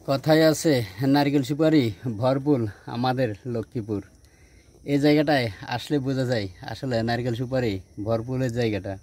কথায় আছে নারকেল সুপারি ভরপুর আমাদের লক্ষ্মীপুর। এই জায়গাটায় আসলে বোঝা যায় আসলে নারকেল সুপারি ভরপুরের জায়গাটা।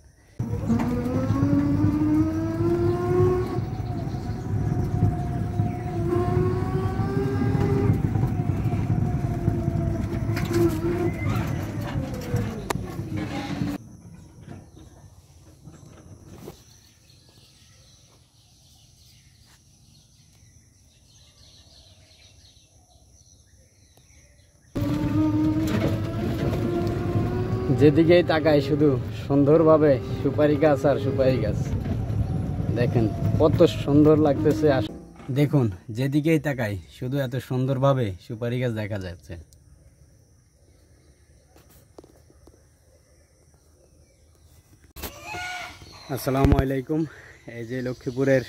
যেদিকেই তাকায় শুধু সুন্দরভাবে সুপারি গাছ আর সুপারি গাছ। দেখেন কত সুন্দর লাগতেছে। দেখুন যেদিকেই তাকায় শুধু এত সুন্দরভাবে সুপারি গাছ দেখা যাচ্ছে। আসসালামু আলাইকুম। এই যে লক্ষ্মীপুরের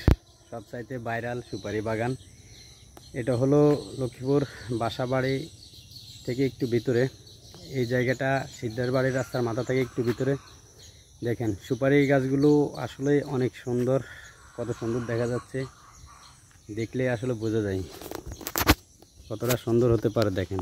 সবচাইতে ভাইরাল সুপারি বাগান, এটা হলো লক্ষ্মীপুর বাসাবাড়ি থেকে একটু ভিতরে। এই জায়গাটা সিদ্ধার বাড়ির রাস্তার মাথা থেকে একটু ভিতরে। দেখেন সুপারি গাছগুলো আসলে অনেক সুন্দর, কত সুন্দর দেখা যাচ্ছে। দেখলে আসলে বোঝা যায় কতটা সুন্দর হতে পারে। দেখেন।